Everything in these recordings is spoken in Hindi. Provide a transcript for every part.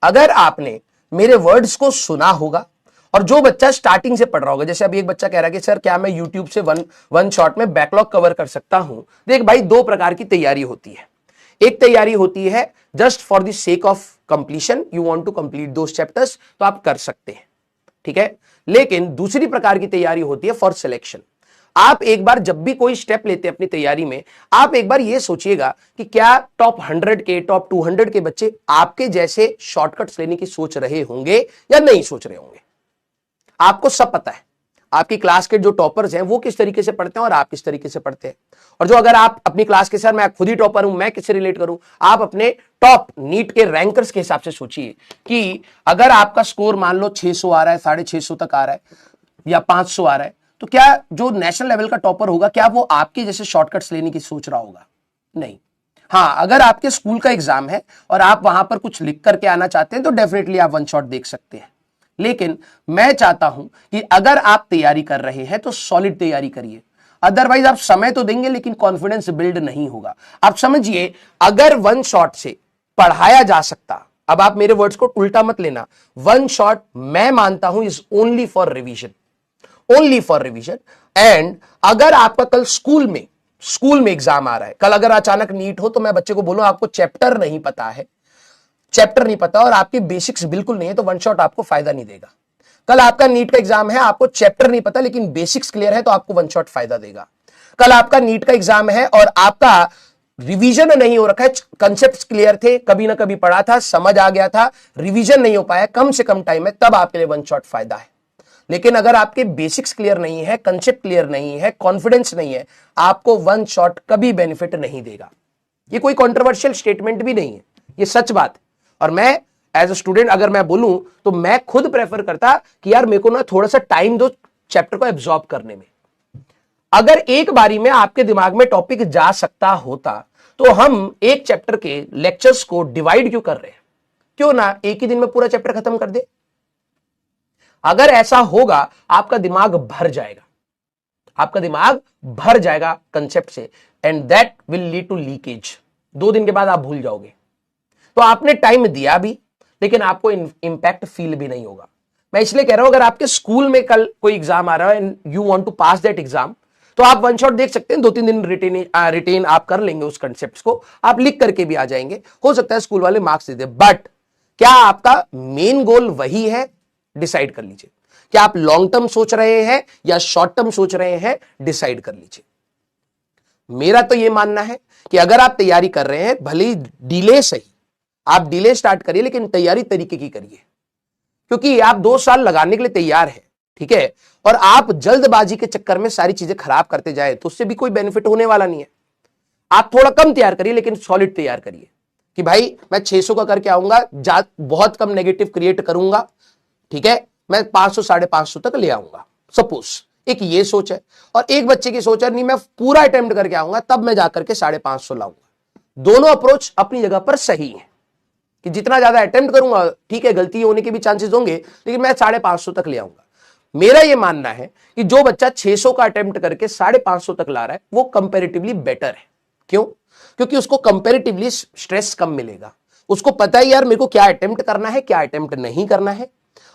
अगर आपने मेरे वर्ड्स को सुना होगा और जो बच्चा स्टार्टिंग से पढ़ रहा होगा, जैसे अभी एक बच्चा कह रहा है कि सर क्या मैं यूट्यूब से वन शॉट में बैकलॉग कवर कर सकता हूं। देख भाई, दो प्रकार की तैयारी होती है। एक तैयारी होती है just for the sake of completion, you want to complete those chapters, तो आप कर सकते हैं, ठीक है। लेकिन दूसरी प्रकार की तैयारी होती है फॉर सिलेक्शन। आप एक बार जब भी कोई स्टेप लेते हैं अपनी तैयारी में, आप एक बार यह सोचिएगा कि क्या टॉप 100 के, टॉप 200 के बच्चे आपके जैसे शॉर्टकट्स लेने की सोच रहे होंगे या नहीं सोच रहे होंगे। आपको सब पता है, आपकी क्लास के जो टॉपर्स हैं वो किस तरीके से पढ़ते हैं और आप किस तरीके से पढ़ते हैं। और जो अगर आप अपनी क्लास के सर मैं खुद ही टॉपर हूं, मैं किससे रिलेट करूं, आप अपने टॉप नीट के रैंकर्स के हिसाब से सोचिए कि अगर आपका स्कोर मान लो 600 आ रहा है, 650 तक आ रहा है या 500 आ रहा है, तो क्या जो नेशनल लेवल का टॉपर होगा क्या वो आपके जैसे शॉर्टकट्स लेने की सोच रहा होगा? नहीं। हाँ, अगर आपके स्कूल का एग्जाम है और आप वहां पर कुछ लिख करके आना चाहते हैं तो डेफिनेटली आप वन शॉट देख सकते हैं। लेकिन मैं चाहता हूं कि अगर आप तैयारी कर रहे हैं तो सॉलिड तैयारी करिए, अदरवाइज आप समय तो देंगे लेकिन कॉन्फिडेंस बिल्ड नहीं होगा। आप समझिए, अगर वन शॉट से पढ़ाया जा सकता, अब आप मेरे वर्ड्स को उल्टा मत लेना, वन शॉट मैं मानता हूं is only for revision, only for revision. And अगर आपका कल स्कूल में एग्जाम आ रहा है, कल अगर अचानक नीट हो तो मैं बच्चे को बोलूं आपको चैप्टर नहीं पता है, चैप्टर नहीं पता और आपके बेसिक्स बिल्कुल नहीं है, तो वन शॉट आपको फायदा नहीं देगा। कल आपका नीट का एग्जाम है, आपको चैप्टर नहीं पता लेकिन बेसिक्स क्लियर है, तो आपको वन शॉट फायदा देगा। कल आपका नीट का एग्जाम है और आपका रिवीजन नहीं हो रखा है, कंसेप्ट्स क्लियर थे, कभी ना कभी पढ़ा था, समझ आ गया था, रिवीजन नहीं हो पाया, कम से कम टाइम है, तब आपके लिए वन शॉट फायदा है। लेकिन अगर आपके बेसिक्स क्लियर नहीं है, कंसेप्ट क्लियर नहीं है, कॉन्फिडेंस नहीं है, आपको वन शॉट कभी बेनिफिट नहीं देगा। ये कोई कंट्रोवर्शियल स्टेटमेंट भी नहीं है, ये सच बात है। और मैं एज अ स्टूडेंट अगर मैं बोलूं तो मैं खुद प्रेफर करता कि यार मेरे को ना थोड़ा सा टाइम दो चैप्टर को एब्जॉर्ब करने में। अगर एक बारी में आपके दिमाग में टॉपिक जा सकता होता तो हम एक चैप्टर के लेक्चर्स को डिवाइड क्यों कर रहे हैं? क्यों ना एक ही दिन में पूरा चैप्टर खत्म कर दे। अगर ऐसा होगा आपका दिमाग भर जाएगा, आपका दिमाग भर जाएगा कंसेप्ट से, and that will lead to leakage. 2 दिन के बाद आप भूल जाओगे। तो आपने टाइम दिया भी लेकिन आपको इंपैक्ट फील भी नहीं होगा। मैं इसलिए कह रहा हूं, अगर आपके स्कूल में कल कोई एग्जाम आ रहा है and you want to pass that exam, तो आप वन शॉट देख सकते हैं, 2-3 दिन रिटेन आप कर लेंगे उस कंसेप्ट को, आप लिख करके भी आ जाएंगे, हो सकता है स्कूल वाले मार्क्स दे दे। बट क्या आपका मेन गोल वही है? डिसाइड कर लीजिए। क्या आप लॉन्ग टर्म सोच रहे हैं या शॉर्ट टर्म सोच रहे हैं? डिसाइड कर लीजिए। मेरा तो यह मानना है कि अगर आप तैयारी कर रहे हैं, भले ही डिले सही, आप डिले स्टार्ट करिए लेकिन तैयारी तरीके की करिए, क्योंकि आप 2 साल लगाने के लिए तैयार हैं, ठीक है। और आप जल्दबाजी के चक्कर में सारी चीजें खराब करते जाए तो उससे भी कोई बेनिफिट होने वाला नहीं है। आप थोड़ा कम तैयार करिए लेकिन सॉलिड तैयार करिए कि भाई मैं 600 का करके आऊंगा, बहुत कम नेगेटिव क्रिएट करूंगा, ठीक है, मैं 500 550 तक ले आऊंगा। सपोज एक ये सोच है, और एक बच्चे की सोच है नहीं मैं पूरा अटेम्प्ट करके आऊंगा तब मैं जाकर के 550 लाऊंगा। दोनों अप्रोच अपनी जगह पर सही है कि जितना ज्यादा अटेम्प्ट करूंगा, ठीक है, गलती होने के भी चांसेस होंगे, लेकिन मैं 550 तक ले आऊंगा। मेरा यह मानना है कि जो बच्चा 600 का अटेम्प्ट करके 550 तक ला रहा है वो कंपैरेटिवली बेटर है। क्यों? क्योंकि उसको कंपैरेटिवली स्ट्रेस कम मिलेगा। उसको पता है यार मेरे को क्या अटेम्प्ट करना है, क्या अटेम्प्ट नहीं करना है,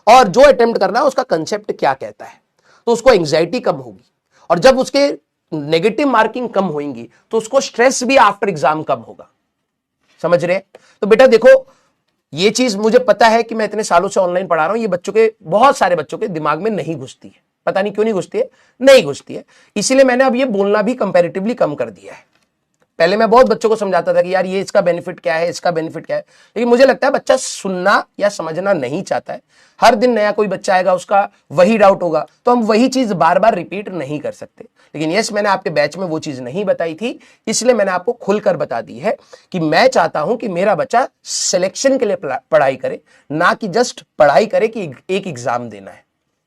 और जो अटेम्प्ट करना है उसका कंसेप्ट क्या कहता है, तो उसको एंजाइटी कम होगी। और जब उसके नेगेटिव मार्किंग कम होंगी तो उसको स्ट्रेस भी आफ्टर एग्जाम कम होगा। समझ रहे? तो बेटा देखो, ये चीज मुझे पता है कि मैं इतने सालों से ऑनलाइन पढ़ा रहा हूं, ये बच्चों के, बहुत सारे बच्चों के दिमाग में नहीं घुसती है। पता नहीं क्यों नहीं घुसती है, नहीं घुसती है। इसीलिए मैंने अब ये बोलना भी कंपैरेटिवली कम कर दिया है। पहले मैं बहुत बच्चों को समझाता था कि यार ये इसका बेनिफिट क्या है, इसका बेनिफिट क्या है, लेकिन मुझे लगता है बच्चा सुनना या समझना नहीं चाहता है। हर दिन नया कोई बच्चा आएगा, उसका वही डाउट होगा, तो हम वही चीज बार बार रिपीट नहीं कर सकते। लेकिन यस, मैंने आपके बैच में वो चीज नहीं बताई थी, इसलिए मैंने आपको खुलकर बता दी है कि मैं चाहता हूं कि मेरा बच्चा सिलेक्शन के लिए पढ़ाई करे, ना कि जस्ट पढ़ाई करे कि एक एग्जाम देना है।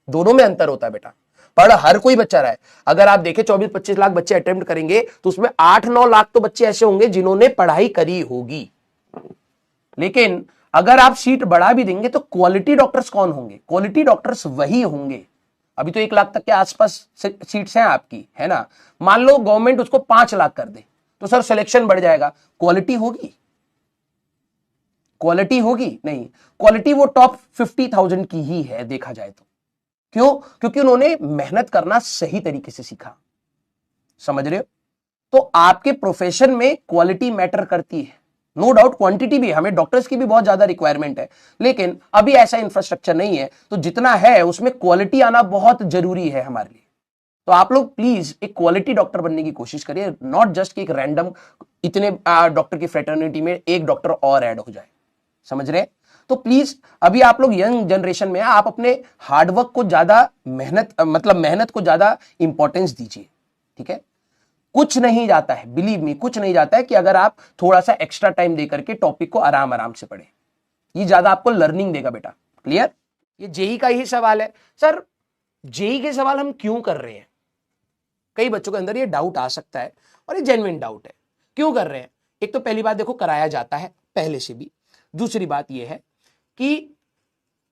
दोनों में अंतर होता है बेटा। पढ़ हर कोई बच्चा रहा है। अगर आप देखें 24-25 लाख बच्चे अटेम्प्ट करेंगे तो उसमें 8-9 लाख तो बच्चे ऐसे होंगे जिन्होंने पढ़ाई करी होगी। लेकिन अगर आप सीट बढ़ा भी देंगे तो क्वालिटी डॉक्टर्स कौन होंगे? क्वालिटी डॉक्टर्स वही होंगे। अभी तो 1 लाख तक के आसपास सीट्स हैं आपकी, है ना। मान लो गवर्नमेंट उसको 5 लाख कर दे तो सर सिलेक्शन बढ़ जाएगा, क्वालिटी होगी? क्वालिटी होगी नहीं, क्वालिटी वो टॉप 50,000 की ही है देखा जाए तो। क्यों? क्योंकि उन्होंने मेहनत करना सही तरीके से सीखा। समझ रहे हो? तो आपके प्रोफेशन में क्वालिटी मैटर करती है, नो डाउट। क्वांटिटी भी, हमें डॉक्टर्स की भी बहुत ज्यादा रिक्वायरमेंट है, लेकिन अभी ऐसा इंफ्रास्ट्रक्चर नहीं है, तो जितना है उसमें क्वालिटी आना बहुत जरूरी है हमारे लिए। तो आप लोग प्लीज एक क्वालिटी डॉक्टर बनने की कोशिश करिए, नॉट जस्ट कि एक रैंडम इतने डॉक्टर की फ्रेटर्निटी में एक डॉक्टर और ऐड हो जाए। समझ रहे हैं? तो प्लीज अभी आप लोग यंग जनरेशन में, आप अपने हार्डवर्क को ज्यादा मेहनत को ज्यादा इंपॉर्टेंस दीजिए। ठीक है? कुछ नहीं जाता है, बिलीव मी, कुछ नहीं जाता है कि अगर आप थोड़ा सा एक्स्ट्रा टाइम देकर के टॉपिक को आराम आराम से पढ़ें, ये ज्यादा आपको लर्निंग देगा बेटा। क्लियर? ये जेई का ही सवाल है। सर जेई के सवाल हम क्यों कर रहे हैं? कई बच्चों के अंदर ये डाउट आ सकता है, और ये जेन्युइन डाउट है। क्यों कर रहे हैं? एक तो पहली बात देखो, कराया जाता है पहले से भी। दूसरी बात ये है कि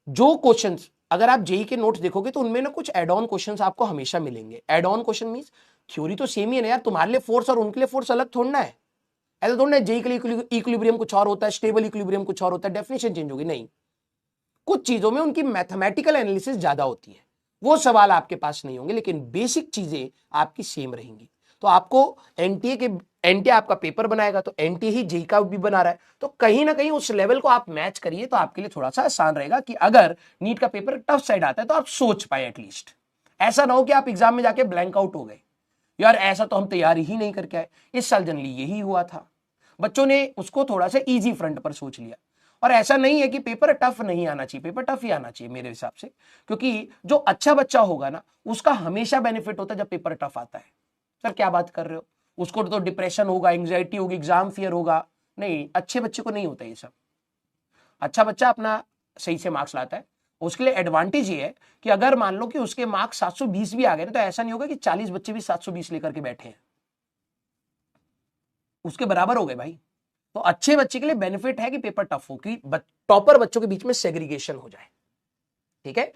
जो क्वेश्चंस, अगर आप जेई के नोट्स देखोगे तो उनमें ना कुछ एड ऑन क्वेश्चंस आपको हमेशा मिलेंगे। Add on question means theory तो सेम ही है ना यार, तुम्हारे लिए फोर्स और उनके लिए फोर्स अलग थोड़ना है। ऐसा थोड़ा है जेई के लिए इक्विलिब्रियम कुछ और होता है, स्टेबल इक्विलिब्रियम कुछ और होता है, डेफिनेशन चेंज होगी नहीं। कुछ चीजों में उनकी मैथमेटिकल एनालिसिस ज्यादा होती है, वो सवाल आपके पास नहीं होंगे, लेकिन बेसिक चीजें आपकी सेम रहेंगी। तो आपको एनटीए आपका पेपर बनाएगा, तो एनटीए ही जेई का भी बना रहा है, तो कहीं ना कहीं उस लेवल को आप मैच करिए, तो आपके लिए थोड़ा सा आसान रहेगा कि अगर नीट का पेपर टफ साइड आता है तो आप सोच पाए एटलीस्ट। ऐसा ना हो कि आप एग्जाम में जाके ब्लैंक आउट हो गए, यार ऐसा तो हम तैयारी ही नहीं करके आए। इस साल जनरली यही हुआ था, बच्चों ने उसको थोड़ा सा इजी फ्रंट पर सोच लिया। और ऐसा नहीं है कि पेपर टफ नहीं आना चाहिए, पेपर टफ ही आना चाहिए मेरे हिसाब से, क्योंकि जो अच्छा बच्चा होगा ना, उसका हमेशा बेनिफिट होता है जब पेपर टफ आता है। सर क्या बात कर रहे हो? उसको तो डिप्रेशन होगा, एंग्जाइटी होगी, एग्जाम फियर होगा। नहीं, अच्छे बच्चे को नहीं होता ये सब। अच्छा बच्चा अपना सही से मार्क्स लाता है। उसके लिए एडवांटेज ये है कि अगर मान लो कि उसके मार्क्स 720 भी आ गए, तो ऐसा नहीं होगा कि 40 बच्चे भी 720 लेकर के बैठे हैं, उसके बराबर हो गए भाई। तो अच्छे बच्चे के लिए बेनिफिट है कि पेपर टफ हो, कि टॉपर बच्चों के बीच में सेग्रीगेशन हो जाए। ठीक है?